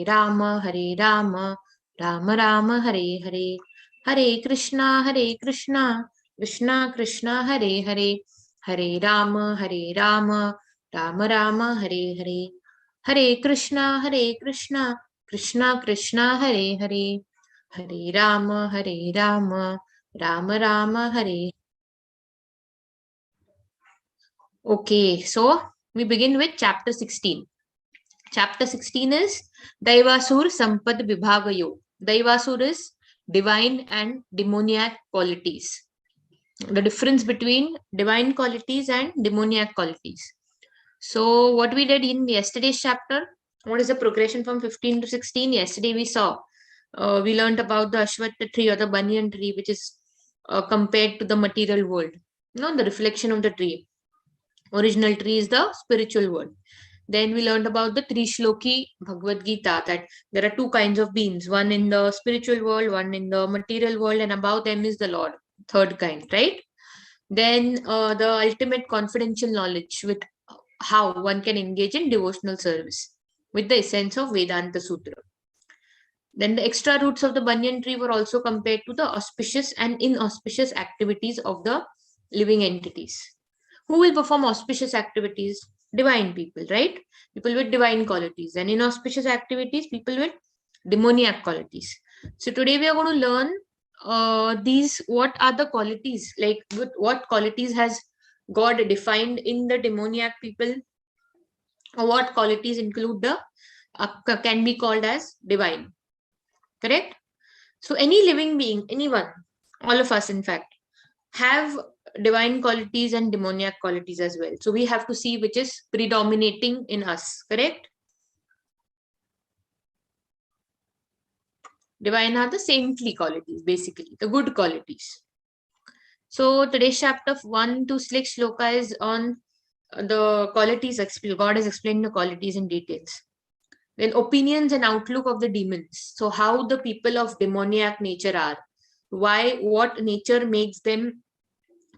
Rama, Hare Rama, Rama Rama, Hare Hare, Hare Krishna, Krishna Krishna, Hare Hare, Hare Rama, Rama Rama, Hare Hare, Hare Krishna, Krishna Krishna, Hare Hare, Hare Rama, Rama Rama, Hare. Okay, so we begin with chapter 16. Chapter 16 is Daivasur Sampad Vibhagayo. Daivasur is divine and demoniac qualities. The difference between divine qualities and demoniac qualities. So, what we did in yesterday's chapter, what is the progression from 15 to 16? Yesterday we saw, we learned about the Ashwatha tree or the banyan tree, which is compared to the material world. The reflection of the tree. Original tree is the spiritual world. Then we learned about the three shloki Bhagwad Gita, that there are two kinds of beings, one in the spiritual world, one in the material world, and above them is the Lord, third kind, right? Then the ultimate confidential knowledge with how one can engage in devotional service with the essence of Vedanta Sutra. Then the extra roots of the banyan tree were also compared to the auspicious and inauspicious activities of the living entities. Who will perform auspicious activities? Divine people, right? People with divine qualities. And inauspicious activities, people with demoniac qualities. So today we are going to learn what are the qualities, like what qualities has God defined in the demoniac people, or what qualities include the can be called as divine. Correct? So any living being, anyone, all of us in fact, have divine qualities and demoniac qualities as well. So we have to see which is predominating in us, correct? Divine are the saintly qualities, basically, the good qualities. So today's chapter 1 to 6 shloka is on the qualities. God has explained the qualities in details. Then opinions and outlook of the demons. So how the people of demoniac nature are. What nature makes them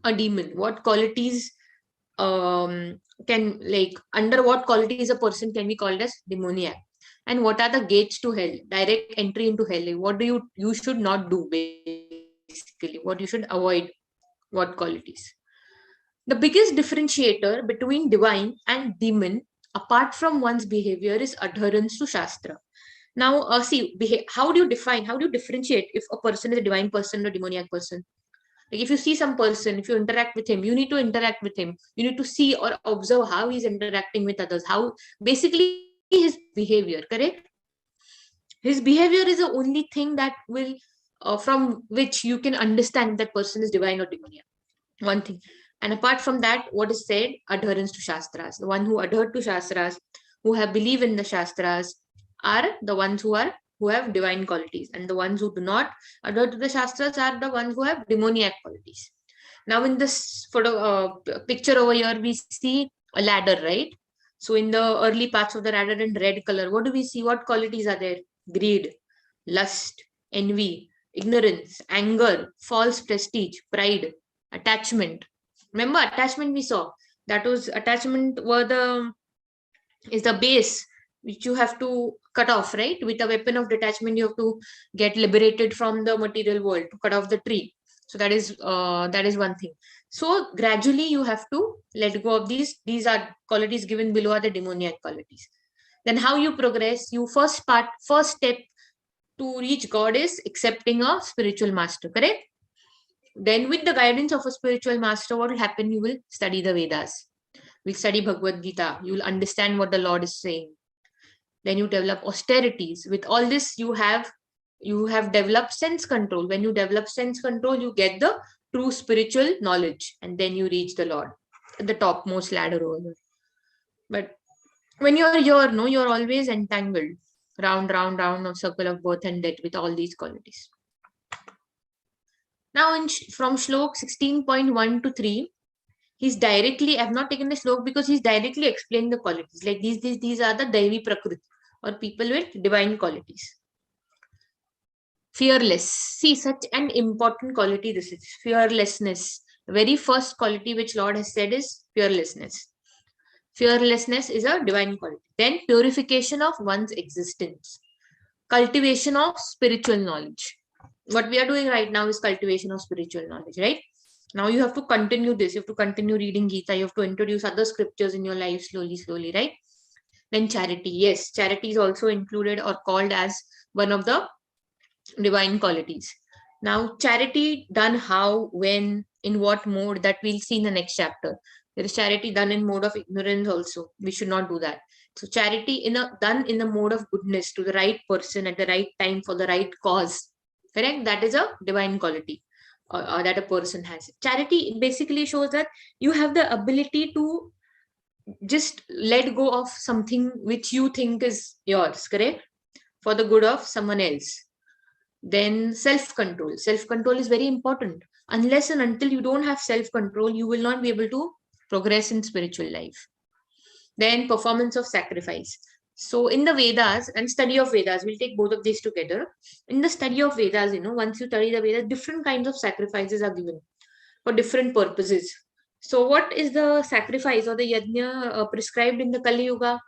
a demon, what qualities under what qualities a person can be called as demoniac, and what are the gates to hell, direct entry into hell, what do you should not do, basically what you should avoid, what qualities. The biggest differentiator between divine and demon apart from one's behavior is adherence to Shastra. Now how do you differentiate if a person is a divine person or demoniac person? Like if you see some person, if you interact with him, you need to interact with him. You need to see or observe how he's interacting with others, how basically his behavior, correct? His behavior is the only thing that will, from which you can understand that person is divine or demoniac. One thing. And apart from that, what is said? Adherence to Shastras. The one who adhere to Shastras, who have believe in the Shastras, are the ones who have divine qualities, and the ones who do not adhere to the Shastras are the ones who have demoniac qualities. Now in this picture over here, we see a ladder, right? So in the early parts of the ladder in red color, what do we see? What qualities are there? Greed, lust, envy, ignorance, anger, false prestige, pride, attachment. Remember attachment we saw? That was attachment is the base which you have to cut off, right? With a weapon of detachment, you have to get liberated from the material world to cut off the tree. So that is one thing. So gradually you have to let go of these. These are qualities given below are the demoniac qualities. Then how you progress? First step to reach God is accepting a spiritual master, correct? Then with the guidance of a spiritual master, what will happen? You will study the Vedas. We'll study Bhagwad Gita. You will understand what the Lord is saying. Then you develop austerities. With all this, you have developed sense control. When you develop sense control, you get the true spiritual knowledge, and then you reach the Lord at the topmost ladder over there. But when you're here, no, you're always entangled, round, a circle of birth and death with all these qualities. Now, from Shlok 16.1 to 3, he's directly, I've not taken the Shlok because he's directly explained the qualities. Like these are the Daivi Prakriti, or people with divine qualities. Fearless. See, such an important quality this is. Fearlessness. The very first quality which Lord has said is fearlessness. Fearlessness is a divine quality. Then purification of one's existence. cultivation of spiritual knowledge. What we are doing right now is cultivation of spiritual knowledge, right? Now you have to continue this. You have to continue reading Gita. You have to introduce other scriptures in your life slowly, right? Then charity. Yes, charity is also included or called as one of the divine qualities. Now, charity done how, when, in what mode, that we'll see in the next chapter. There is charity done in mode of ignorance also. We should not do that. So charity done in the mode of goodness to the right person at the right time for the right cause. Correct? That is a divine quality that a person has. Charity basically shows that you have the ability to just let go of something which you think is yours, correct? For the good of someone else. Then self-control. Self-control is very important. Unless and until you don't have self-control, you will not be able to progress in spiritual life. Then performance of sacrifice. So in the Vedas and study of Vedas, we'll take both of these together. In the study of Vedas, once you study the Vedas, different kinds of sacrifices are given for different purposes. So what is the sacrifice or the yajna prescribed in the Kali Yuga?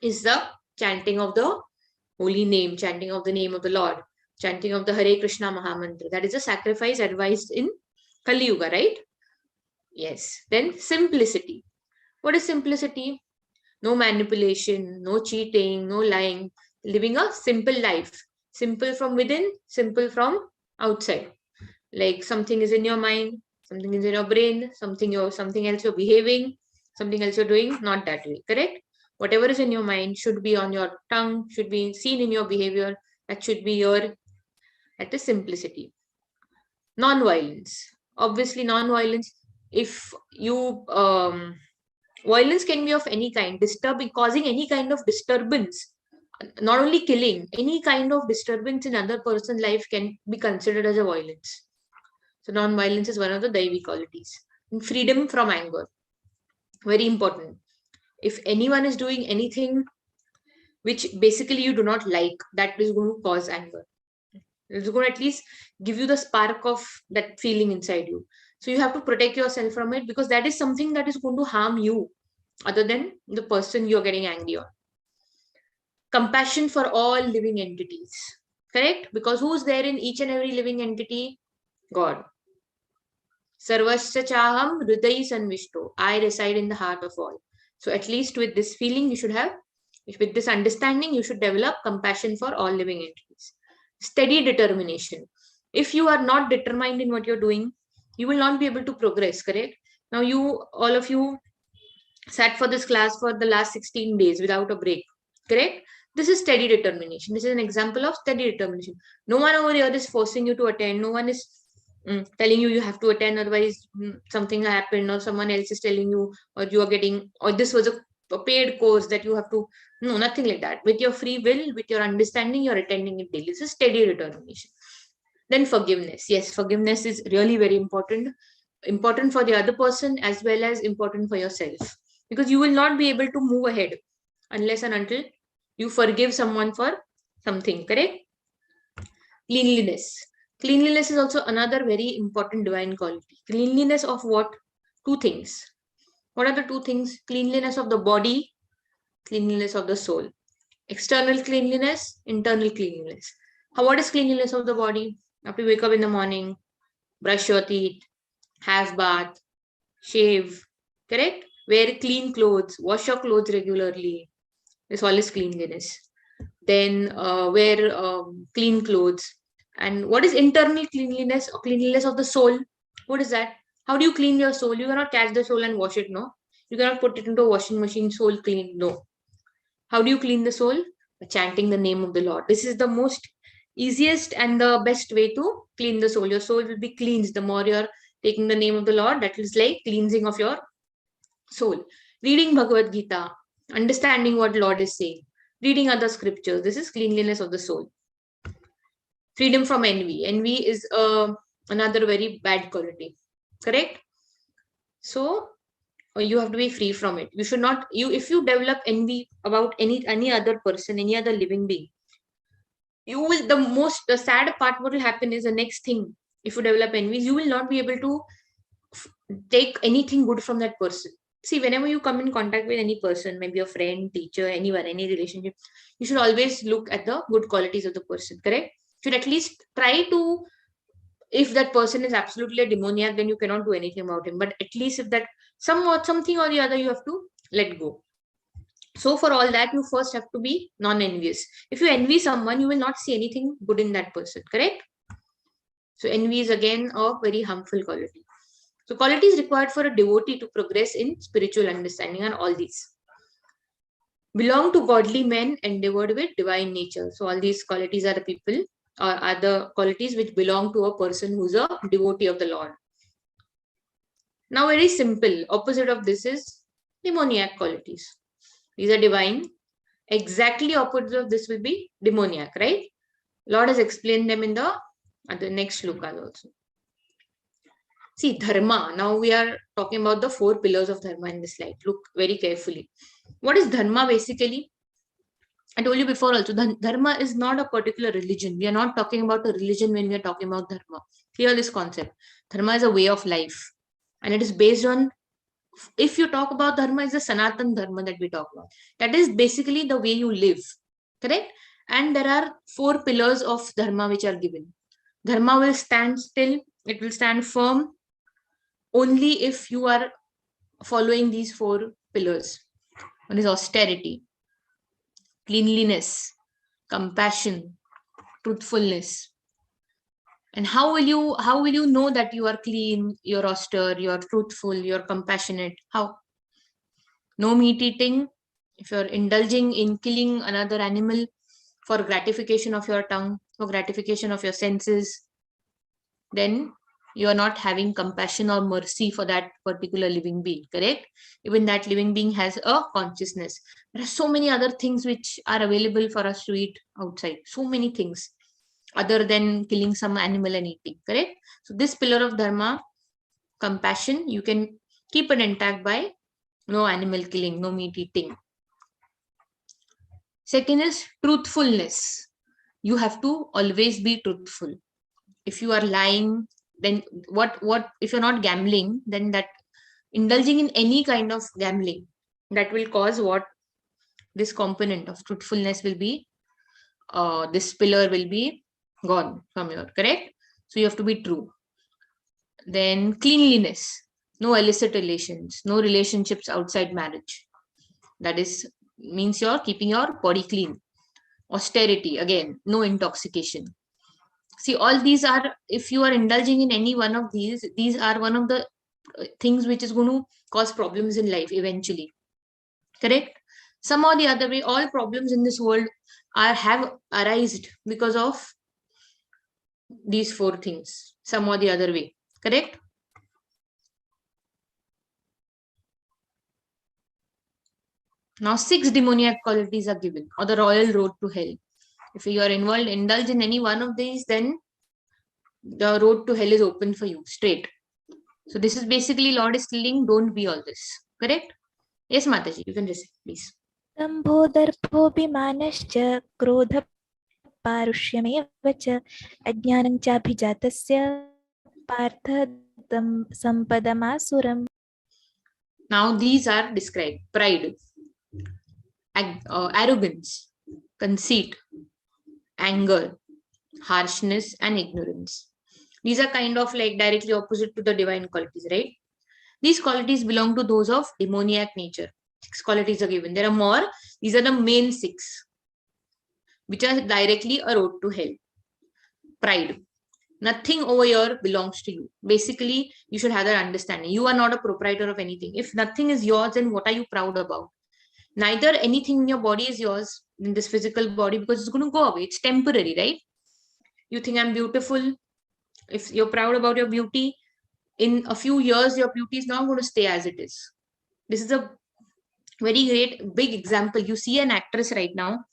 Is the chanting of the holy name, chanting of the name of the Lord, chanting of the Hare Krishna Mahamantra. That is a sacrifice advised in Kali Yuga, right? Yes. Then simplicity. What is simplicity? No manipulation, no cheating, no lying, living a simple life. Simple from within, simple from outside. Like something is in your mind, something is in your brain, something else you're behaving, something else you're doing, not that way. Correct? Whatever is in your mind should be on your tongue, should be seen in your behavior. That should be at the simplicity. Non-violence. Obviously, non-violence. If you violence can be of any kind, causing any kind of disturbance, not only killing, any kind of disturbance in other person's life can be considered as a violence. So non-violence is one of the Daivi qualities. And freedom from anger. Very important. If anyone is doing anything which basically you do not like, that is going to cause anger. It's going to at least give you the spark of that feeling inside you. So you have to protect yourself from it, because that is something that is going to harm you other than the person you're getting angry on. Compassion for all living entities. Correct? Because who's there in each and every living entity? God. Sarvasya chaham hridayi sanvishto. I reside in the heart of all. So at least with this feeling, with this understanding, you should develop compassion for all living entities. Steady determination. If you are not determined in what you're doing, you will not be able to progress, correct? Now all of you sat for this class for the last 16 days without a break, correct? This is steady determination. This is an example of steady determination. No one over here is forcing you to attend. No one is telling you have to attend, otherwise something happened, or someone else is telling you, or you are getting, or this was a paid course that you have to. No, nothing like that. With your free will, with your understanding, you're attending it daily. This is steady determination. Then forgiveness. Yes, forgiveness is really very important. Important for the other person as well as important for yourself. Because you will not be able to move ahead unless and until you forgive someone for something, correct? Cleanliness. Cleanliness is also another very important divine quality. Cleanliness of what? Two things. What are the two things? Cleanliness of the body, cleanliness of the soul. External cleanliness, internal cleanliness. What is cleanliness of the body? After you wake up in the morning, brush your teeth, have bath, shave, correct? Wear clean clothes, wash your clothes regularly. This all is cleanliness. Then wear clean clothes. And what is internal cleanliness or cleanliness of the soul? What is that? How do you clean your soul? You cannot catch the soul and wash it, no? You cannot put it into a washing machine, soul clean, no. How do you clean the soul? By chanting the name of the Lord. This is the most easiest and the best way to clean the soul. Your soul will be cleansed the more you're taking the name of the Lord. That is like cleansing of your soul. Reading Bhagwad Gita, understanding what Lord is saying, reading other scriptures. This is cleanliness of the soul. Freedom from envy. Envy is another very bad quality. Correct? So you have to be free from it. You should not. If you develop envy about any other person, any other living being, you will. The sad part what will happen is the next thing. If you develop envy, you will not be able to take anything good from that person. See, whenever you come in contact with any person, maybe a friend, teacher, anyone, any relationship, you should always look at the good qualities of the person, correct? Should at least try to, if that person is absolutely a demoniac, then you cannot do anything about him. But at least if that somewhat something or the other, you have to let go. So for all that, you first have to be non-envious. If you envy someone, you will not see anything good in that person, correct? So envy is again a very harmful quality. So qualities required for a devotee to progress in spiritual understanding are all these. Belong to godly men endeavored with divine nature. So all these qualities are the people, or are the qualities which belong to a person who's a devotee of the Lord. Now very simple. Opposite of this is demoniac qualities. These are divine. Exactly opposite of this will be demoniac, right? Lord has explained them in the next shlokas also. See, dharma. Now we are talking about the 4 pillars of dharma in this slide. Look very carefully. What is dharma basically? I told you before also, dharma is not a particular religion. We are not talking about a religion when we are talking about dharma. Clear this concept. Dharma is a way of life. And it is based on, if you talk about dharma, is the Sanatan dharma that we talk about. That is basically the way you live. Correct? And there are 4 pillars of dharma which are given. Dharma will stand still. It will stand firm only if you are following these 4 pillars. One is austerity, cleanliness, compassion, truthfulness. And how will you know that you are clean, you're austere, you're truthful, you're compassionate? How? No meat eating. If you're indulging in killing another animal for gratification of your tongue, for gratification of your senses, then you are not having compassion or mercy for that particular living being, correct? Even that living being has a consciousness. There are so many other things which are available for us to eat outside. So many things other than killing some animal and eating, correct? So this pillar of dharma, compassion, you can keep it intact by no animal killing, no meat eating. Second is truthfulness. You have to always be truthful. If you are lying, then what if you're not gambling, then that indulging in any kind of gambling, that will cause what? This component of truthfulness will be, this pillar will be gone from your, correct? So you have to be true. Then cleanliness, no illicit relations, no relationships outside marriage. That is means you're keeping your body clean. Austerity, again, no intoxication. See, all these are, if you are indulging in any one of these are one of the things which is going to cause problems in life eventually, correct? Some or the other way, all problems in this world have arisen because of these 4 things, some or the other way, correct? Now 6 demoniac qualities are given, or the royal road to hell. If you are indulged in any one of these, then the road to hell is open for you straight. So this is basically Lord is telling, don't be all this, correct? Yes, Mataji, you can receive, please. दम्भोदर्भोऽभिमानश्च क्रोधपारुष्यमेव च अज्ञानं चाभिजातस्य Partha सम्पदमासुरम्. Now these are described: pride, arrogance, conceit, anger, harshness, and ignorance. These are kind of like directly opposite to the divine qualities, right? These qualities belong to those of demoniac nature. 6 qualities are given. There are more. These are the main 6, which are directly a road to hell. Pride. Nothing over here belongs to you. Basically, you should have that understanding. You are not a proprietor of anything. If nothing is yours, then what are you proud about? Neither anything in your body is yours, in this physical body, because it's going to go away. It's temporary, right? You think I'm beautiful. If you're proud about your beauty, in a few years, your beauty is not going to stay as it is. This is a very great big example. You see an actress right now,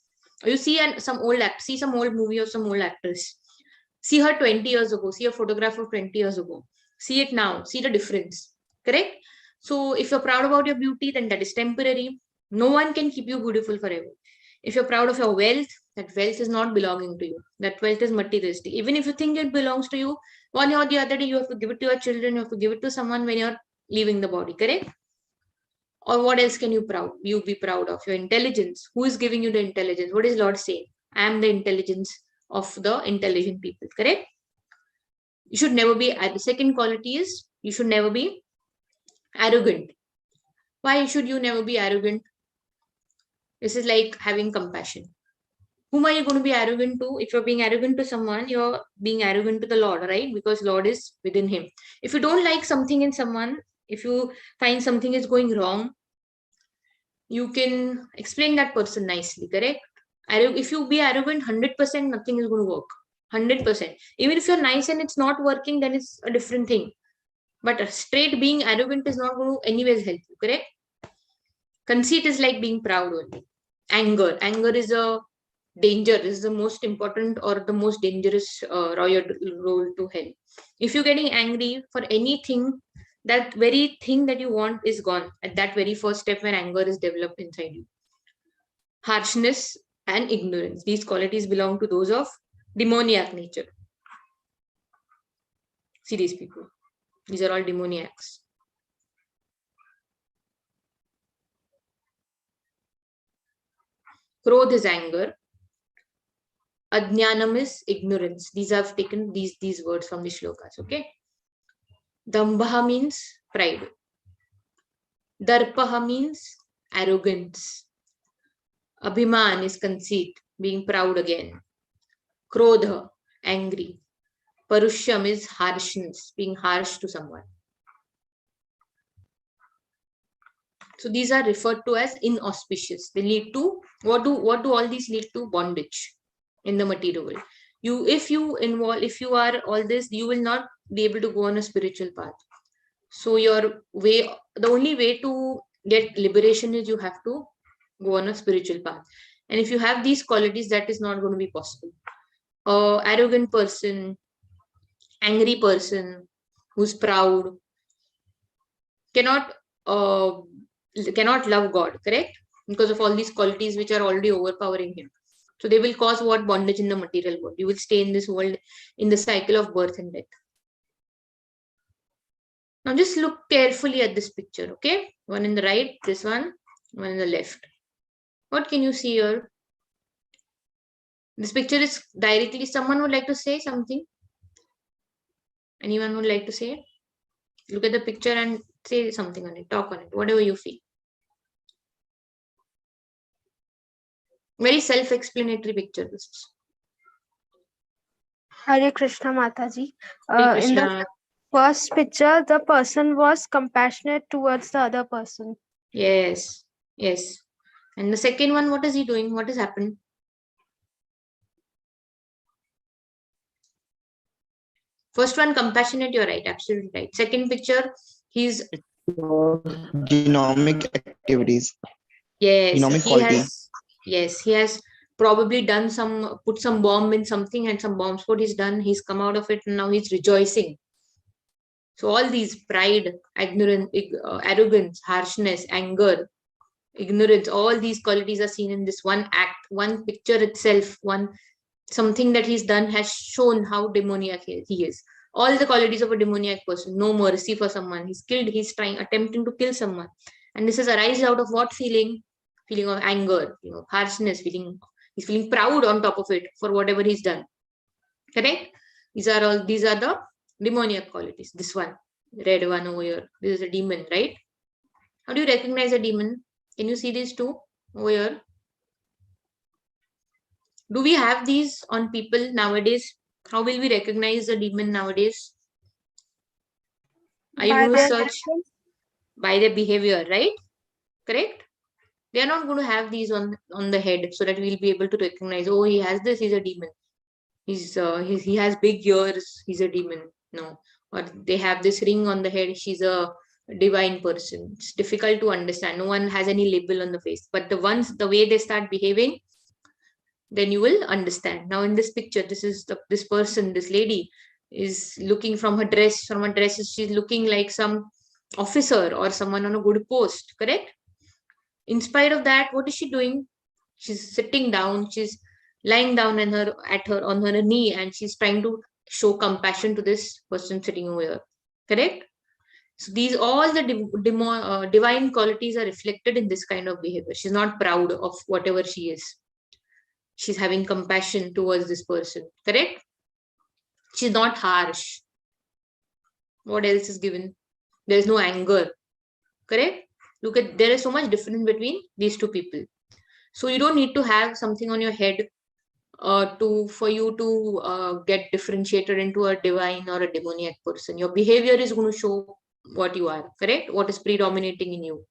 or you see some old movie of some old actress. See her 20 years ago, see a photograph of 20 years ago. See it now, see the difference, correct? So if you're proud about your beauty, then that is temporary. No one can keep you beautiful forever. If you're proud of your wealth, that wealth is not belonging to you. That wealth is materialistic. Even if you think it belongs to you, one or the other day, you have to give it to your children, you have to give it to someone when you're leaving the body, correct? Or what else can you be proud of? Your intelligence. Who is giving you the intelligence? What is Lord saying? I am the intelligence of the intelligent people. Correct? You should never be. The second quality is you should never be arrogant. Why should you never be arrogant? This is like having compassion. Whom are you going to be arrogant to? If you're being arrogant to someone, you're being arrogant to the Lord, right? Because Lord is within him. If you don't like something in someone, if you find something is going wrong, you can explain that person nicely, correct? If you be arrogant 100%, nothing is going to work. 100%. Even if you're nice and it's not working, then it's a different thing. But straight being arrogant is not going to anyways help you, correct? Conceit is like being proud only. Anger is a danger. This is the most important or the most dangerous role to hell. If you're getting angry for anything, that very thing that you want is gone at that very first step when anger is developed inside you. Harshness and ignorance. These qualities belong to those of demoniac nature. See these people. These are all demoniacs. Krodh is anger. Ajnanam is ignorance. These I've taken these words from the shlokas. Okay. Dambha means pride. Darpaha means arrogance. Abhiman is conceit, being proud again. Krodha, angry. Parushyam is harshness, being harsh to someone. So these are referred to as inauspicious. They lead to what do all these lead to? Bondage in the material world. If you are all this, you will not be able to go on a spiritual path. So the only way to get liberation is you have to go on a spiritual path. And if you have these qualities, that is not going to be possible. Arrogant person, angry person who's proud cannot love God, correct? Because of all these qualities which are already overpowering him. So they will cause what? Bondage in the material world. You will stay in this world in the cycle of birth and death. Now just look carefully at this picture, okay? One in the right, this one in the left. What can you see here? This picture is directly, someone would like to say something? Anyone would like to say? Look at the picture and say something on it, talk on it, whatever you feel. Very self-explanatory picture this is. Hare Krishna Mataji. Hare In the Krishna. first picture, the person was compassionate towards the other person. Yes. And the second one, what is he doing? What has happened? First one, compassionate, you're right, absolutely right. Second picture, he's genomic activities. Yes, Genomic he quality. he has probably put some bomb in something and some bomb spot he's done. He's come out of it and now he's rejoicing. So all these pride, ignorance, arrogance, harshness, anger, ignorance, all these qualities are seen in this one act, one picture itself, something that he's done has shown how demoniac he is. All the qualities of a demoniac person, no mercy for someone. He's attempting to kill someone. And this is arise out of what feeling? Feeling of anger, harshness, he's feeling proud on top of it for whatever he's done. Correct? These are the demoniac qualities. This one, red one over here. This is a demon, right? How do you recognize a demon? Can you see these two over here? Do we have these on people nowadays? How will we recognize a demon nowadays? Are you going to search by their behavior, right? Correct? They are not going to have these on the head so that we'll be able to recognize, oh, he has this, he's a demon. He has big ears, he's a demon. No. Or they have this ring on the head, she's a divine person. It's difficult to understand. No one has any label on the face. But the way they start behaving, then you will understand. Now in this picture, this person, this lady is looking from her dress, she's looking like some officer or someone on a good post, correct? In spite of that, what is she doing? She's sitting down, she's lying down on her knee, and she's trying to show compassion to this person sitting over here, correct? So these all the divine qualities are reflected in this kind of behavior. She's not proud of whatever she is. She's having compassion towards this person. Correct? She's not harsh. What else is given? There is no anger. Correct? Look at, there is so much difference between these two people. So you don't need to have something on your head for you to get differentiated into a divine or a demoniac person. Your behavior is going to show what you are. Correct? What is predominating in you.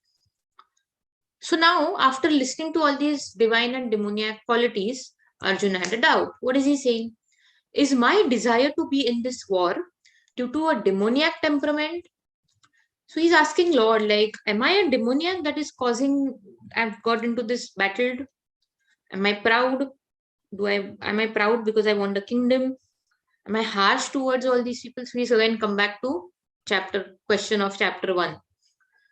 So now, after listening to all these divine and demoniac qualities, Arjuna had a doubt. What is he saying? Is my desire to be in this war due to a demoniac temperament? So he's asking Lord, like, am I a demoniac that is causing, I've got into this battle? Am I proud? Am I proud because I want the kingdom? Am I harsh towards all these people? So he's again come back to question of chapter 1.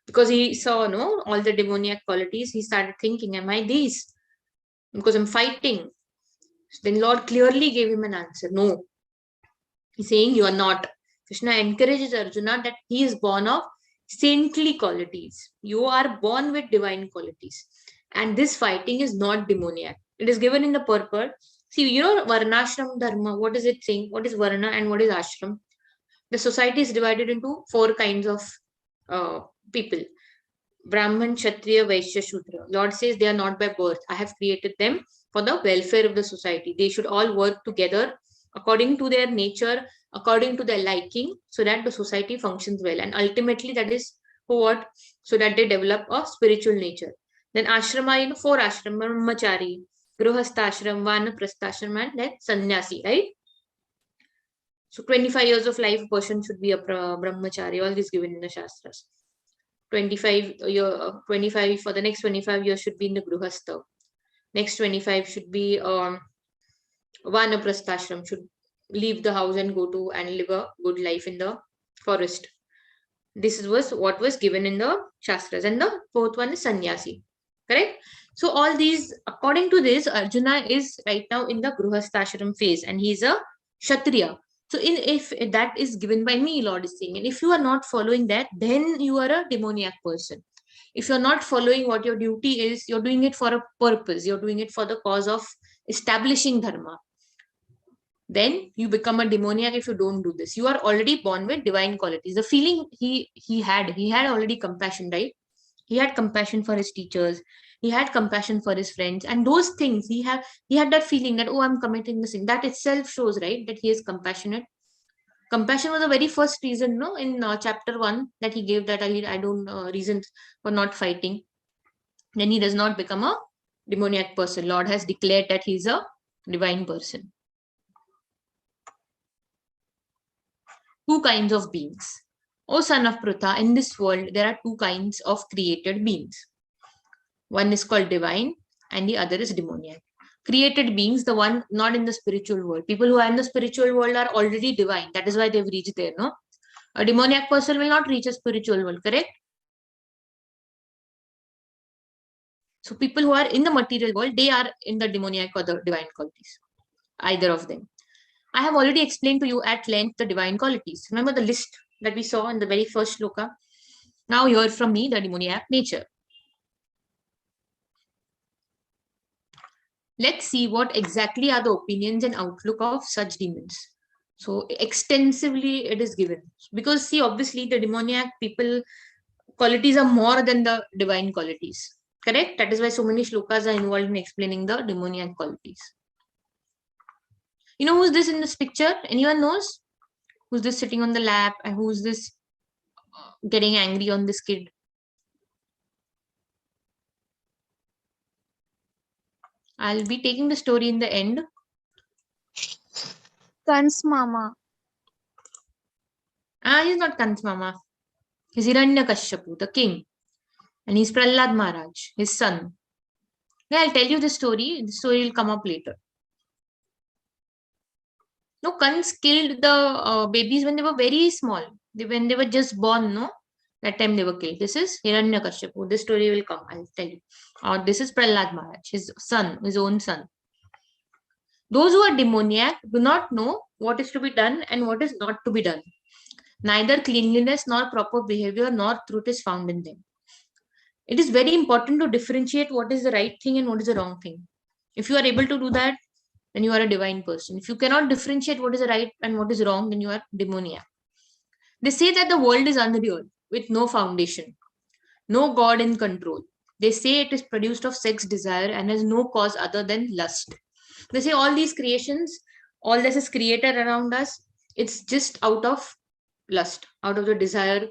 Because he saw all the demoniac qualities, he started thinking, am I these? Because I'm fighting. So then Lord clearly gave him an answer. No. He's saying you are not. Krishna encourages Arjuna that he is born of saintly qualities. You are born with divine qualities. And this fighting is not demoniac. It is given in the purport. See, Varnashram Dharma, what is it saying? What is Varna and what is Ashram? The society is divided into 4 kinds of people. Brahman, Kshatriya, Vaishya, Shudra. Lord says they are not by birth. I have created them for the welfare of the society. They should all work together according to their nature, according to their liking, so that the society functions well. And ultimately, that is for what? So that they develop a spiritual nature. Then ashrama, 4 ashram, brahmachari, grihastashram, vanaprasthashram, and then sannyasi, right? So 25 years of life, a person should be a brahmachari. All this given in the Shastras. 25 for the next 25 years should be in the grihastha. Next 25 should be vanaprasthashram, should leave the house and go to and live a good life in the forest. This was what was given in the Shastras. And the 4th one is sannyasi. Correct? So all these, according to this, Arjuna is right now in the grihasthashram phase and he is a Kshatriya. So if that is given by me, Lord is saying, and if you are not following that, then you are a demoniac person. If you're not following what your duty is, you're doing it for a purpose. You're doing it for the cause of establishing dharma. Then you become a demoniac if you don't do this. You are already born with divine qualities. The feeling he had already compassion, right? He had compassion for his teachers. He had compassion for his friends. And those things, he had that feeling that, oh, I'm committing this sin. That itself shows, right, that he is compassionate. Compassion was the very first reason, in chapter 1 that he gave, that I don't reasons for not fighting. Then he does not become a demoniac person. Lord has declared that he is a divine person. 2 kinds of beings. O son of Prutha, in this world, there are 2 kinds of created beings. One is called divine and the other is demoniac. Created beings, the one not in the spiritual world. People who are in the spiritual world are already divine. That is why they've reached there, no? A demoniac person will not reach a spiritual world, correct? So people who are in the material world, they are in the demoniac or the divine qualities. Either of them. I have already explained to you at length the divine qualities. Remember the list that we saw in the very first shloka? Now hear from me the demoniac nature. Let's see what exactly are the opinions and outlook of such demons. So extensively it is given. Because see, obviously the demoniac people qualities are more than the divine qualities. Correct? That is why so many shlokas are involved in explaining the demoniac qualities. You know who's this in this picture? Anyone knows? Who's this sitting on the lap? And who's this getting angry on this kid? I'll be taking the story in the end. Kans Mama. He's not Kans Mama. He's Hiranyakashipu, the king. And he's Prahlad Maharaj, his son. Yeah, I'll tell you the story. The story will come up later. No, Kans killed the babies when they were very small. When they were just born, no? That time they were killed. This is Hiranyakashipu. This story will come, I'll tell you. This is Prahlad Maharaj, his son, his own son. Those who are demoniac do not know what is to be done and what is not to be done. Neither cleanliness nor proper behavior nor truth is found in them. It is very important to differentiate what is the right thing and what is the wrong thing. If you are able to do that, then you are a divine person. If you cannot differentiate what is the right and what is wrong, then you are demoniac. They say that the world is unreal with no foundation, no God in control. They say it is produced of sex desire and has no cause other than lust. They say all these creations, all this is created around us, it's just out of lust, out of the desire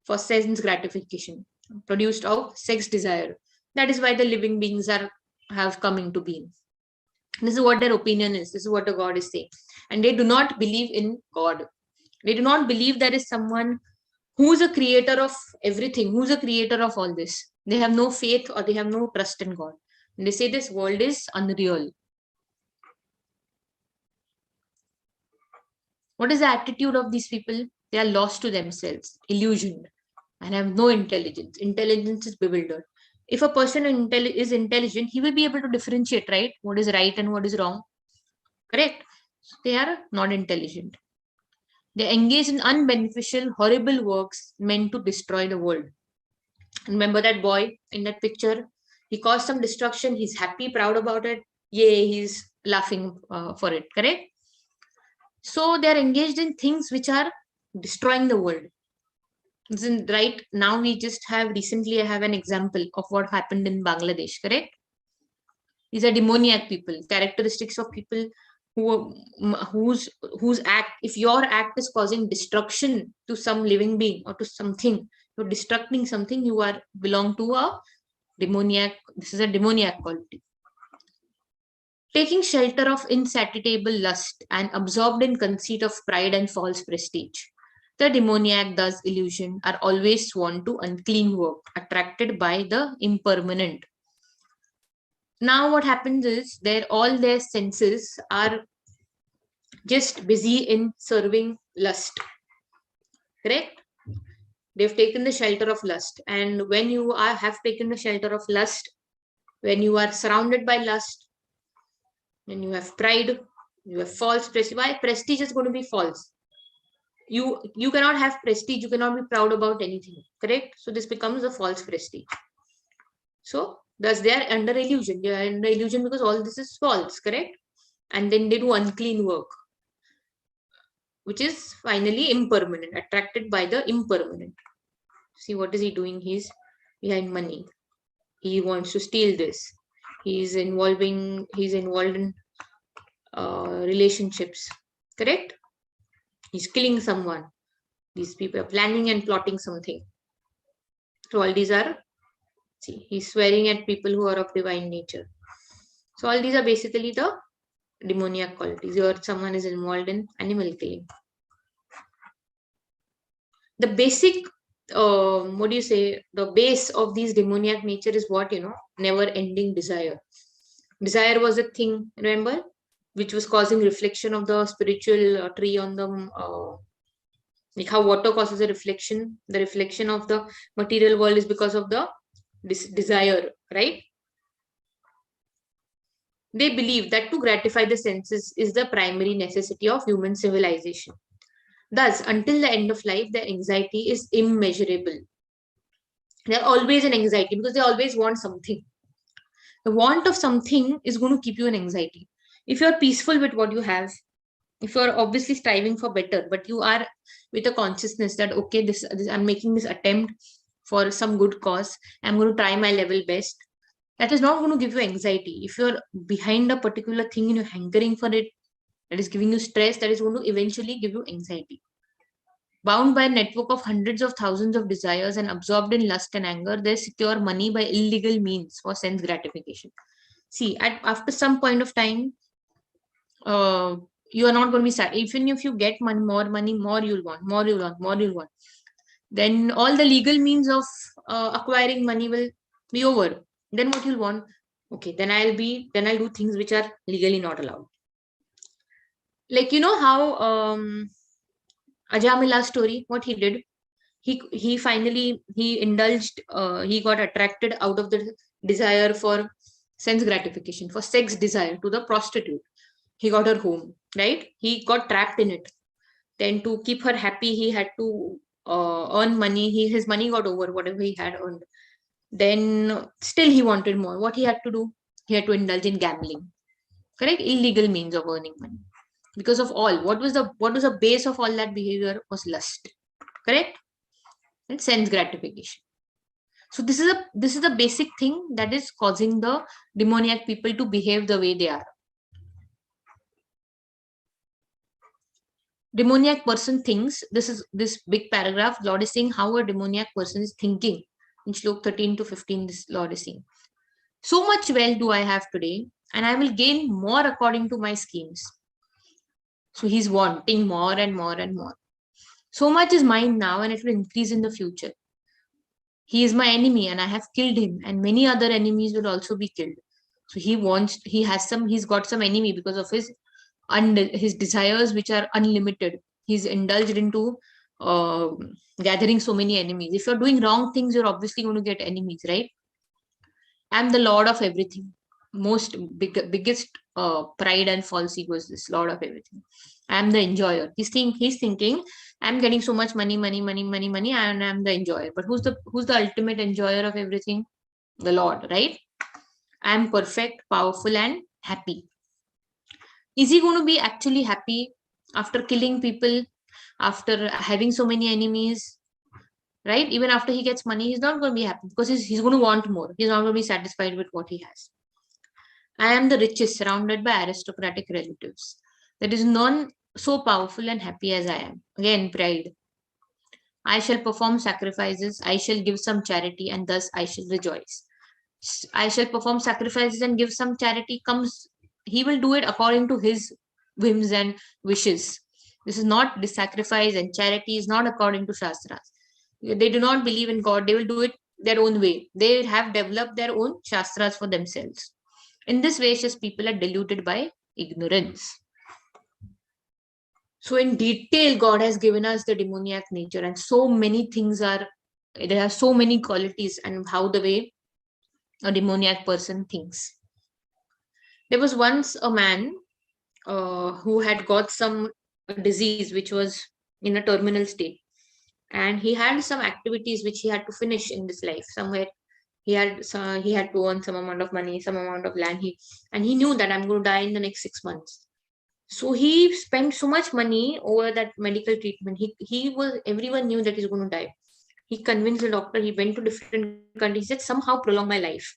for sense gratification, produced of sex desire. That is why the living beings have come into being. This is what their opinion is. This is what the God is saying. And they do not believe in God. They do not believe there is someone who's a creator of everything, who's a creator of all this. They have no faith or they have no trust in God. And they say this world is unreal. What is the attitude of these people? They are lost to themselves, illusioned, and have no intelligence. Intelligence is bewildered. If a person is intelligent, he will be able to differentiate, right? What is right and what is wrong. Correct? So they are not intelligent. They engage in unbeneficial, horrible works meant to destroy the world. Remember that boy in that picture? He caused some destruction. He's happy, proud about it. Yay, he's laughing for it. Correct? So they are engaged in things which are destroying the world. Right now, we just have recently, I have an example of what happened in Bangladesh. Correct? These are demoniac people, characteristics of people whose act, if your act is causing destruction to some living being or to something, you're destructing something, you are belong to a demoniac. This is a demoniac quality. Taking shelter of insatiable lust and absorbed in conceit of pride and false prestige, the demoniac, thus illusion, are always sworn to unclean work, attracted by the impermanent. Now what happens is all their senses are just busy in serving lust. Correct? They've taken the shelter of lust. And when you have taken the shelter of lust, when you are surrounded by lust, when you have pride, you have false prestige. Why? Prestige is going to be false. You cannot have prestige, you cannot be proud about anything. Correct? So this becomes a false prestige. So thus they are under illusion. They are under illusion because all this is false. Correct? And then they do unclean work, which is finally impermanent, attracted by the impermanent. See, what is he doing? He's behind money. He wants to steal this. He's involved in relationships. Correct? He's killing someone. These people are planning and plotting something. So all these are, see, he's swearing at people who are of divine nature. So all these are basically the demoniac qualities, or someone is involved in animal killing. The basic, the base of these demoniac nature is what, never ending desire. Desire was a thing, remember, which was causing reflection of the spiritual tree on the, like how water causes a reflection. The reflection of the material world is because of the desire, right? They believe that to gratify the senses is the primary necessity of human civilization. Thus, until the end of life, their anxiety is immeasurable. They're always in anxiety because they always want something. The want of something is going to keep you in anxiety. If you're peaceful with what you have, if you're obviously striving for better, but you are with a consciousness that, okay, this I'm making this attempt for some good cause, I'm going to try my level best, that is not going to give you anxiety. If you're behind a particular thing and you're hankering for it, that is giving you stress, that is going to eventually give you anxiety. Bound by a network of hundreds of thousands of desires and absorbed in lust and anger, they secure money by illegal means for sense gratification. See, after some point of time, you are not going to be sad. Even if you get money, more you'll want. Then all the legal means of acquiring money will be over. Then what you'll want? Okay, then I'll do things which are legally not allowed. Like, how Ajamila's story, what he did, he finally indulged, he got attracted out of the desire for sense gratification, for sex desire, to the prostitute. He got her home, right? He got trapped in it. Then to keep her happy, he had to earn money. His money got over, whatever he had earned. Then still he wanted more. What he had to do? He had to indulge in gambling. Correct? Illegal means of earning money. Because of all, what was the base of all that behavior? Was lust. Correct? And sense gratification. So this is the basic thing that is causing the demoniac people to behave the way they are. Demoniac person thinks, this big paragraph, Lord is saying how a demoniac person is thinking. In Shlok 13 to 15, this Lord is saying, so much wealth do I have today, and I will gain more according to my schemes. So he's wanting more and more and more. So much is mine now, and it will increase in the future. He is my enemy, and I have killed him, and many other enemies will also be killed. So he's got some enemy because of his desires, which are unlimited. He's indulged into gathering so many enemies. If you're doing wrong things, you're obviously going to get enemies, right? I'm the Lord of everything. Biggest pride and false ego is this Lord of everything. I'm the enjoyer. He's thinking, I'm getting so much money, and I'm the enjoyer. But who's the ultimate enjoyer of everything? The Lord, right? I'm perfect, powerful, and happy. Is he going to be actually happy after killing people, after having so many enemies, right? Even after he gets money, he's not going to be happy because he's going to want more. He's not going to be satisfied with what he has. I am the richest, surrounded by aristocratic relatives. There is none so powerful and happy as I am. Again, pride. I shall perform sacrifices, I shall give some charity, and thus I shall rejoice. I shall perform sacrifices and give some charity he will do it according to his whims and wishes. This is not the sacrifice, and charity is not according to Shastras. They do not believe in God. They will do it their own way. They have developed their own Shastras for themselves. In this way, just people are deluded by ignorance. So in detail, God has given us the demoniac nature, and so many things there are so many qualities and how the way a demoniac person thinks. There was once a man who had got some disease which was in a terminal state, and he had some activities which he had to finish in this life. Somewhere he had to earn some amount of money, some amount of land, and he knew that I'm going to die in the next 6 months. So he spent so much money over that medical treatment. Everyone knew that he's going to die. He convinced the doctor. He went to different countries. He said, somehow prolong my life.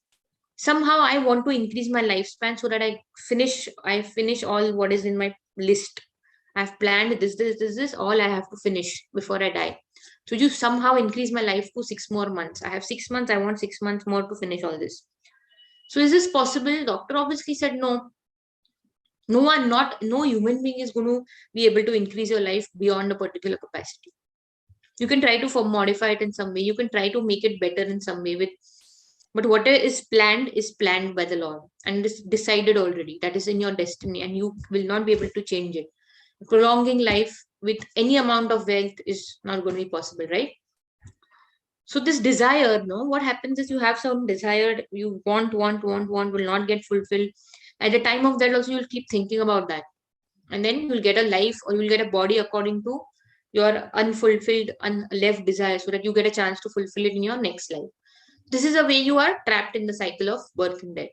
Somehow I want to increase my lifespan so that I finish all what is in my list. I've planned this, all I have to finish before I die. So you somehow increase my life to 6 more months. I have 6 months. I want 6 months more to finish all this. So is this possible? Doctor obviously said no. No human being is going to be able to increase your life beyond a particular capacity. You can try to modify it in some way. You can try to make it better in some way, but whatever is planned by the Lord, and is decided already. That is in your destiny, and you will not be able to change it. Prolonging life with any amount of wealth is not going to be possible, right? So this desire, what happens is you have some desire, you want, will not get fulfilled. At the time of that also, you'll keep thinking about that. And then you'll get a life, or you'll get a body according to your unfulfilled, unleft desire, so that you get a chance to fulfill it in your next life. This is a way you are trapped in the cycle of birth and death.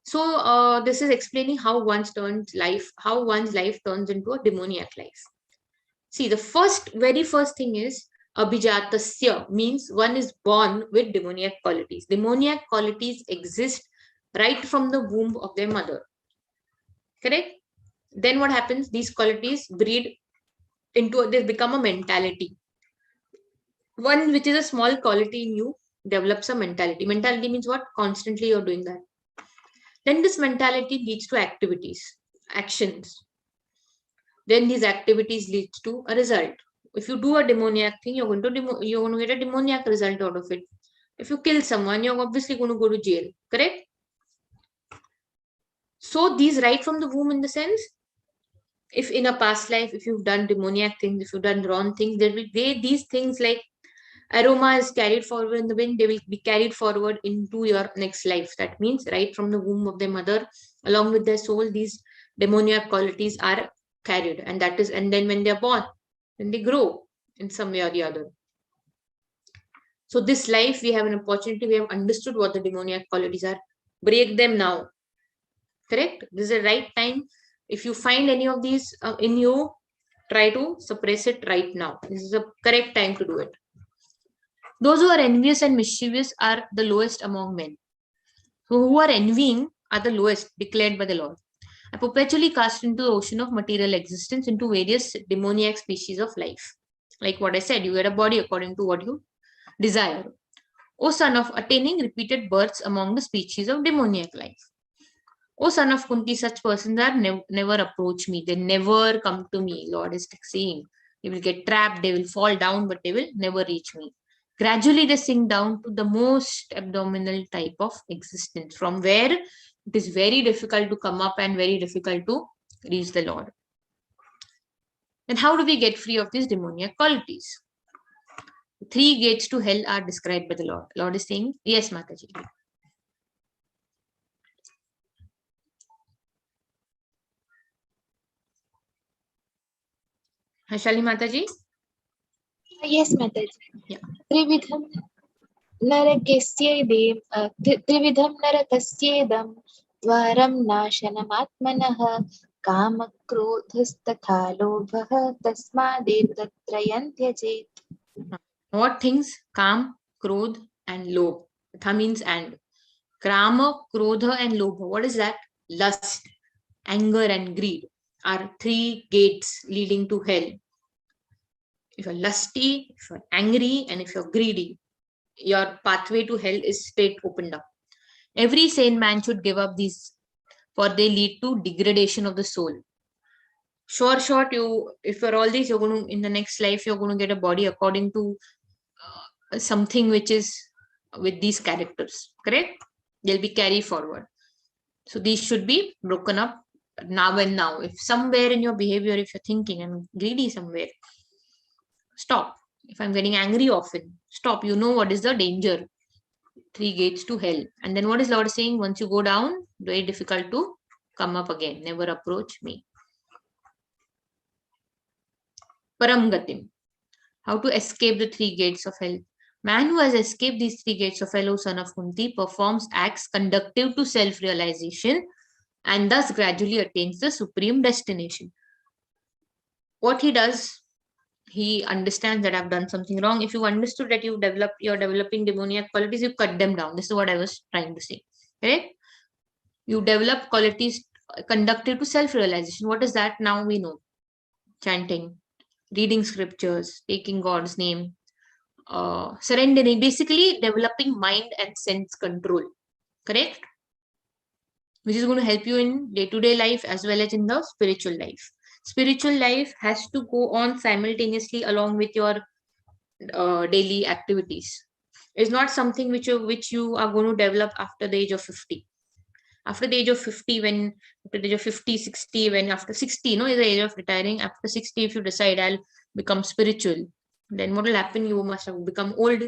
So this is explaining how one's life turns into a demoniac life. See, the very first thing is abhijatasya, means one is born with demoniac qualities. Demoniac qualities exist right from the womb of their mother. Correct? Then what happens? These qualities breed they become a mentality. One which is a small quality in you develops a mentality. Mentality means what? Constantly you're doing that. Then this mentality leads to actions. Then these activities lead to a result. If you do a demoniac thing, you're going to get a demoniac result out of it. If you kill someone, you're obviously going to go to jail. Correct? So these right from the womb, in the sense, if in a past life, if you've done demoniac things, if you've done wrong things, these things like aroma is carried forward in the wind, they will be carried forward into your next life. That means right from the womb of their mother, along with their soul, these demoniac qualities are carried, and then when they're born, then they grow in some way or the other. So this life, we have an opportunity, we have understood what the demoniac qualities are. Break them now. Correct? This is the right time. If you find any of these in you, try to suppress it right now. This is the correct time to do it. Those who are envious and mischievous are the lowest among men. So who are envying are the lowest, declared by the Lord. Are perpetually cast into the ocean of material existence, into various demoniac species of life. Like what I said, you get a body according to what you desire. O son of attaining repeated births among the species of demoniac life. O son of Kunti, such persons are never approach me. They never come to me. Lord is saying, they will get trapped, they will fall down, but they will never reach me. Gradually, they sink down to the most abdominal type of existence, from where it is very difficult to come up and very difficult to reach the Lord. Then how do we get free of these demoniac qualities? 3 gates to hell are described by the Lord. Lord is saying, yes, Mataji. Shali Mataji? Yes, Mataji. Yeah. Trividham narakasyeedam dvaram nashanamaatmanah kamakrodhasthatha lobhah tasmadev tyajet. What things? Kam, Krodh, and Lobh. Tha means and. Krama, Krodha, and Lobha. What is that? Lust, anger, and greed are 3 gates leading to hell. If you're lusty, if you're angry, and if you're greedy, your pathway to hell is straight opened up. Every sane man should give up these, for they lead to degradation of the soul. Short, if you're all these, you're going to, in the next life, you're going to get a body according to something which is with these characters, correct? They'll be carried forward. So these should be broken up now and now. If somewhere in your behavior, if you're thinking I'm greedy somewhere, stop. If I'm getting angry often, stop. You know what is the danger. 3 gates to hell. And then what is Lord saying? Once you go down, very difficult to come up again. Never approach me. Param Gatim. How to escape the 3 gates of hell. Man who has escaped these 3 gates of hell, O son of Kunti, performs acts conductive to self-realization and thus gradually attains the supreme destination. What he does, he understands that I've done something wrong. If you understood that you're developing demoniac qualities, you cut them down. This is what I was trying to say. Correct? You develop qualities conductive to self-realization. What is that? Now we know. Chanting, reading scriptures, taking God's name, surrendering, basically developing mind and sense control. Correct? Which is going to help you in day-to-day life as well as in the spiritual life. Spiritual life has to go on simultaneously along with your daily activities. It's not something which you are going to develop after the age of 50. After the age of 50, after the age of 50, 60, after 60, is the age of retiring. After 60, if you decide I'll become spiritual, then what will happen? You must have become old.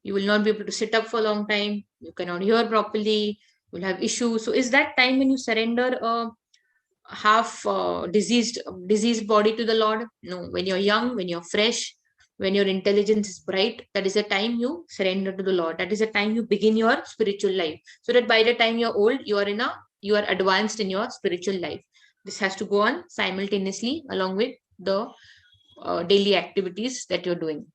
You will not be able to sit up for a long time. You cannot hear properly. You will have issues. So is that time when you surrender a half diseased body to the Lord? No. When you're young, when you're fresh, when your intelligence is bright, that is the time you surrender to the Lord. That is the time you begin your spiritual life. So that by the time you're old, you are advanced in your spiritual life. This has to go on simultaneously along with the daily activities that you're doing.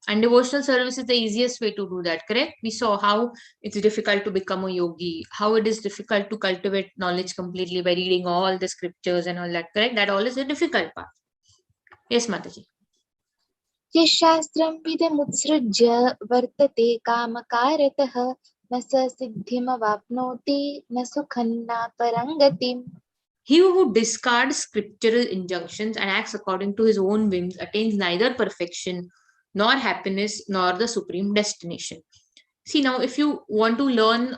And devotional service is the easiest way to do that, correct? We saw how it's difficult to become a yogi, how it is difficult to cultivate knowledge completely by reading all the scriptures and all that, correct? That all is a difficult part. Yes, Mataji. Yashastram vidamutsrujya vartate kamakaratah na sa siddhimavapnoti na sukhanna parangatim. He who discards scriptural injunctions and acts according to his own whims attains neither perfection nor happiness nor the supreme destination. See, now if you want to learn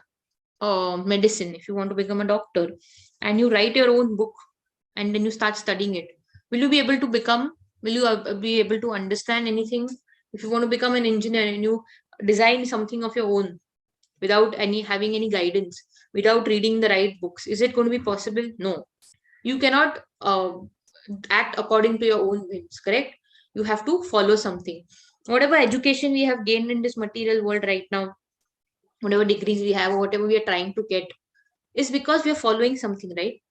medicine, if you want to become a doctor and you write your own book and then you start studying it, will you be able to understand anything? If you want to become an engineer and you design something of your own without having any guidance, without reading the right books. Is it going to be possible? No. You cannot act according to your own whims, correct? You have to follow something. Whatever education we have gained in this material world right now, whatever degrees we have, whatever we are trying to get, is because we are following something, right?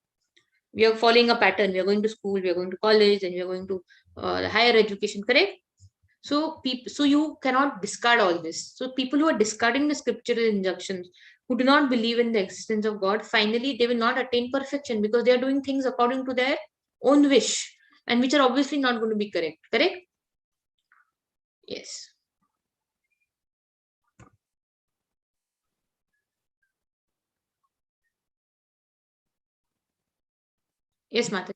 We are following a pattern. We are going to school, we are going to college, and we are going to higher education, correct? So you cannot discard all this. So people who are discarding the scriptural injunctions, who do not believe in the existence of God, finally they will not attain perfection because they are doing things according to their own wish, and which are obviously not going to be correct. Correct? Yes. Yes, Mata.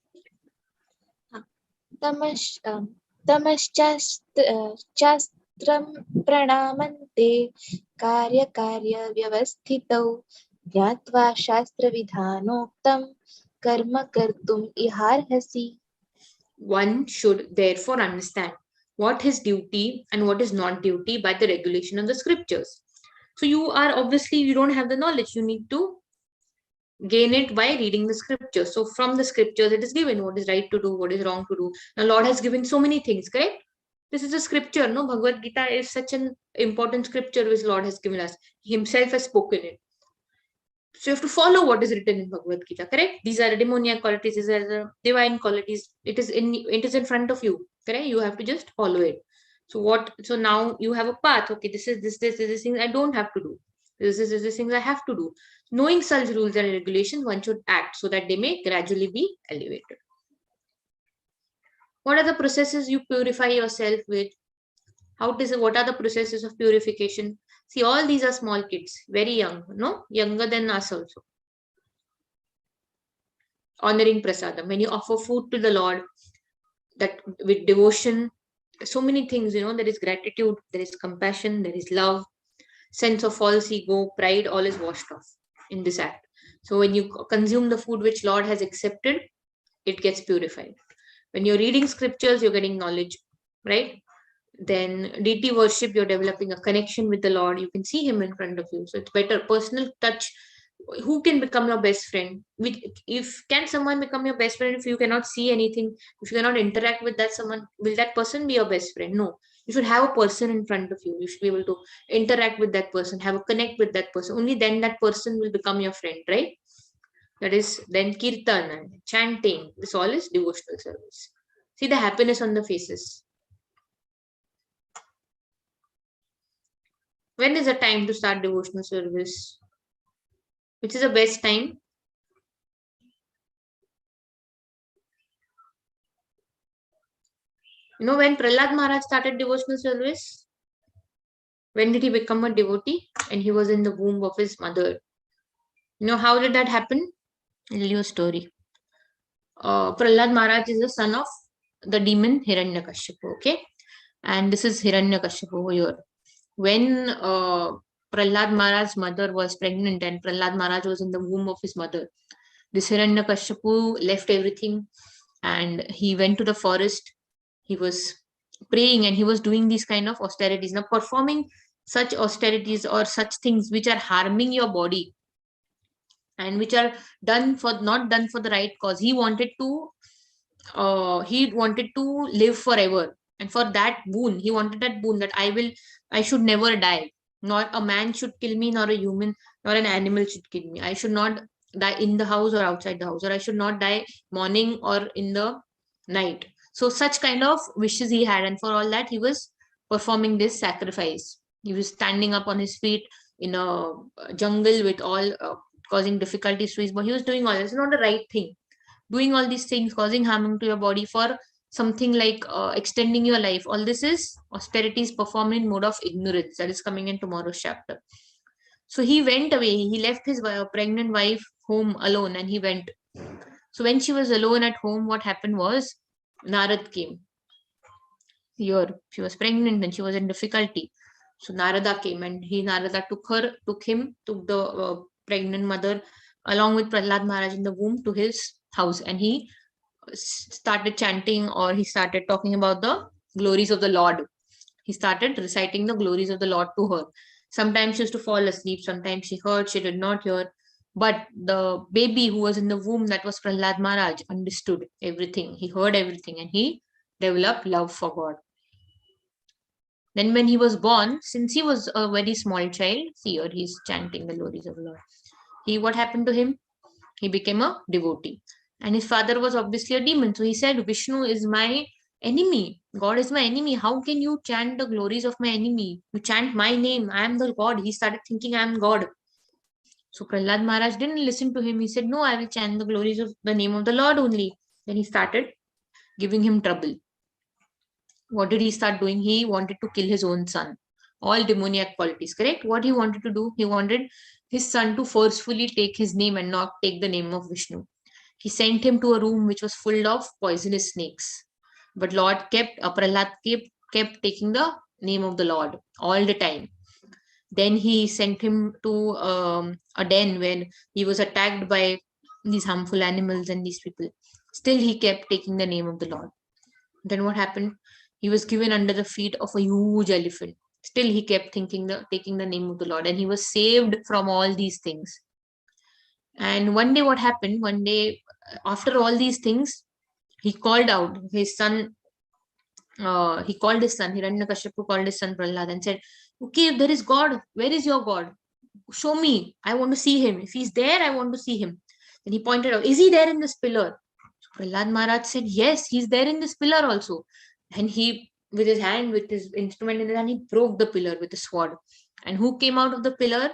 तमश्चास्त्रं प्रणामन्ते कार्यकार्यव्यवस्थितौ ज्ञात्वा शास्त्रविधानोक्तं कर्म कर्तुम् इहार्हसि. One should therefore understand what is duty and what is not duty by the regulation of the scriptures. So you are obviously, you don't have the knowledge. You need to gain it by reading the scriptures. So from the scriptures, it is given what is right to do, what is wrong to do. Now, Lord has given so many things, correct? This is a scripture, no? Bhagwad Gita is such an important scripture which Lord has given us. He himself has spoken it. So you have to follow what is written in Bhagwad Gita, correct? These are the demoniac qualities, these are the divine qualities. It is in front of you, correct? You have to just follow it. So now you have a path. Okay, this is this thing I don't have to do. This things I have to do. Knowing such rules and regulations, one should act so that they may gradually be elevated. What are the processes you purify yourself with? What are the processes of purification? See, all these are small kids, very young, no? Younger than us also. Honoring prasadam. When you offer food to the Lord, that with devotion, so many things, there is gratitude, there is compassion, there is love, sense of false ego, pride, all is washed off in this act. So when you consume the food which Lord has accepted, it gets purified. When you're reading scriptures, you're getting knowledge, right? Then deity worship, you're developing a connection with the Lord. You can see him in front of you. So it's better. Personal touch. Who can become your best friend? Can someone become your best friend if you cannot see anything? If you cannot interact with that someone, will that person be your best friend? No. You should have a person in front of you. You should be able to interact with that person, have a connect with that person. Only then that person will become your friend, right? That is then kirtan and chanting. This all is devotional service. See the happiness on the faces. When is the time to start devotional service? Which is the best time? When Prahlad Maharaj started devotional service? When did he become a devotee? And he was in the womb of his mother. How did that happen? I'll tell you a story. Prahlad Maharaj is the son of the demon Hiranyakashipu, okay? And this is Hiranyakashipu over here. When Prahlad Maharaj's mother was pregnant and Prahlad Maharaj was in the womb of his mother, this Hiranyakashipu left everything and he went to the forest. He was praying and he was doing these kind of austerities. Now, performing such austerities or such things which are harming your body and which are not done for the right cause. He wanted to live forever. And for that boon, he wanted that boon that I should never die. Not a man should kill me, nor a human, nor an animal should kill me. I should not die in the house or outside the house, or I should not die morning or in the night. So such kind of wishes he had, and for all that he was performing this sacrifice. He was standing up on his feet in a jungle with all causing difficulties to his body. He was doing all this. It's not the right thing. Doing all these things, causing harm to your body for something like extending your life. All this is austerities performed in mode of ignorance. That is coming in tomorrow's chapter. So he went away. He left his pregnant wife home alone and he went. So when she was alone at home, what happened was Narad came. Here, she was pregnant and she was in difficulty. So Narada came and Narada took the pregnant mother along with Prahlad Maharaj in the womb to his house, and he started chanting, or he started talking about the glories of the Lord. He started reciting the glories of the Lord to her. Sometimes she used to fall asleep, sometimes she heard, she did not hear. But the baby who was in the womb, that was Prahlad Maharaj, understood everything. He heard everything and he developed love for God. Then when he was born, since he was a very small child, see here he's chanting the glories of Lord. What happened to him? He became a devotee. And his father was obviously a demon. So he said, Vishnu is my enemy. God is my enemy. How can you chant the glories of my enemy? You chant my name. I am the God. He started thinking I am God. So Prahlad Maharaj didn't listen to him. He said, no, I will chant the glories of the name of the Lord only. Then he started giving him trouble. What did he start doing? He wanted to kill his own son. All demoniac qualities, correct? What he wanted to do? He wanted his son to forcefully take his name and not take the name of Vishnu. He sent him to a room which was full of poisonous snakes. But Lord Prahlad kept taking the name of the Lord all the time. Then he sent him to a den where he was attacked by these harmful animals and these people. Still, he kept taking the name of the Lord. Then what happened? He was given under the feet of a huge elephant. Still, he kept taking the name of the Lord, and he was saved from all these things. And one day, what happened? One day, after all these things, he called out his son. Hiranyakashipu called his son Prahlad and said, "Okay, if there is God, where is your God? Show me. I want to see him. If he's there, I want to see him." Then he pointed out, "Is he there in this pillar?" So Prahlad Maharaj said, "Yes, he's there in this pillar also." And he, with his hand, with his instrument in his hand, he broke the pillar with a sword. And who came out of the pillar?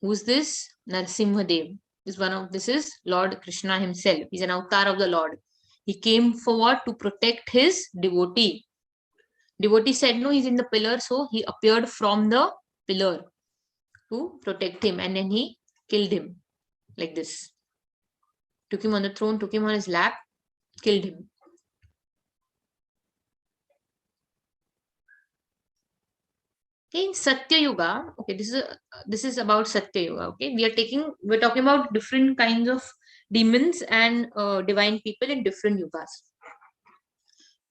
Who's this? Narasimhadev. This is Lord Krishna himself. He's an avatar of the Lord. He came for what? To protect his devotee. Devotee said, no, he's in the pillar. So he appeared from the pillar to protect him. And then he killed him like this. Took him on the throne, took him on his lap, killed him. Okay, in Satya Yuga, okay, this is about Satya Yuga. Okay, we're talking about different kinds of demons and divine people in different yugas.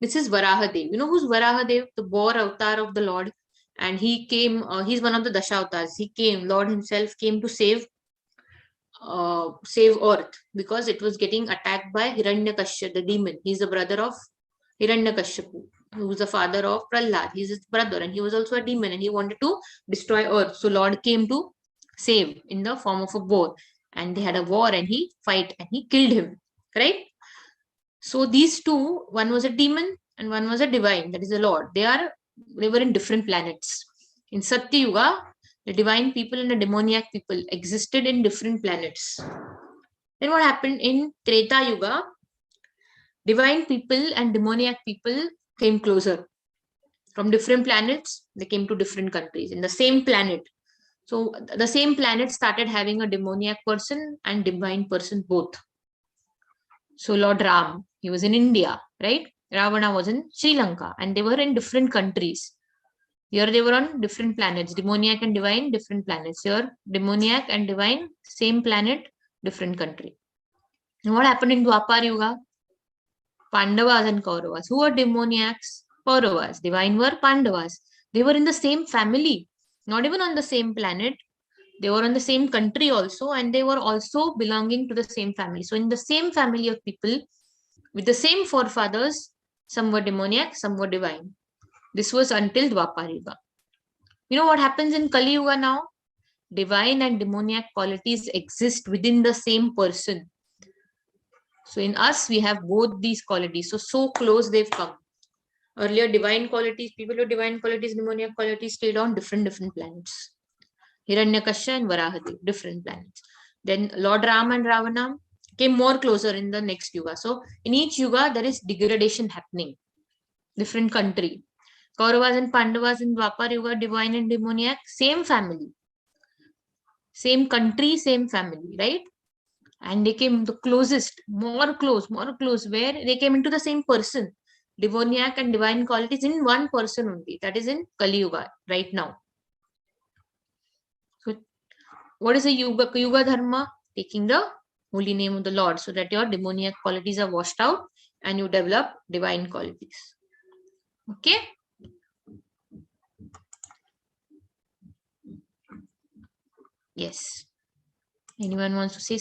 This is Varahadev. You know who's Varahadev? The boar avatar of the Lord. And he came, he's one of the Dashavatars. Lord himself came to save earth because it was getting attacked by Hiranyakashipu, the demon. He's the brother of Hiranyakashipu, who was the father of Prahlad. He's his brother, and he was also a demon, and he wanted to destroy earth. So Lord came to save in the form of a boar, and they had a war, and he killed him. Right? So these two, one was a demon and one was a divine, that is the Lord. They were in different planets. In Satya Yuga, the divine people and the demoniac people existed in different planets. Then what happened in Treta Yuga? Divine people and demoniac people came closer. From different planets, they came to different countries in the same planet. So the same planet started having a demoniac person and divine person both. So Lord Ram, he was in India, right? Ravana was in Sri Lanka, and they were in different countries. Here they were on different planets, demoniac and divine, different planets. Here, demoniac and divine, same planet, different country. And what happened in Dwapar Yuga? Pandavas and Kauravas. Who were demoniacs? Kauravas. Divine were Pandavas. They were in the same family, not even on the same planet. They were in the same country also, and they were also belonging to the same family. So in the same family of people, with the same forefathers, some were demoniac, some were divine. This was until Dwapar Yuga. You know what happens in Kali Yuga now? Divine and demoniac qualities exist within the same person. So in us, we have both these qualities. So close they've come. Earlier, divine qualities, people with divine qualities, demoniac qualities stayed on different planets. Hiranyakashipu and Varahadev, different planets. Then Lord Ram and Ravana came more closer in the next yuga. So in each yuga, there is degradation happening. Different country. Kauravas and Pandavas in Dwapar Yuga, divine and demoniac, same family. Same country, same family, right? And they came the closest, more close, where they came into the same person. Demoniac and divine qualities in one person only. That is in Kali Yuga, right now. So what is a Yuga? Yuga Dharma? Taking the holy name of the Lord so that your demoniac qualities are washed out and you develop divine qualities. Okay? Yes. Anyone wants to say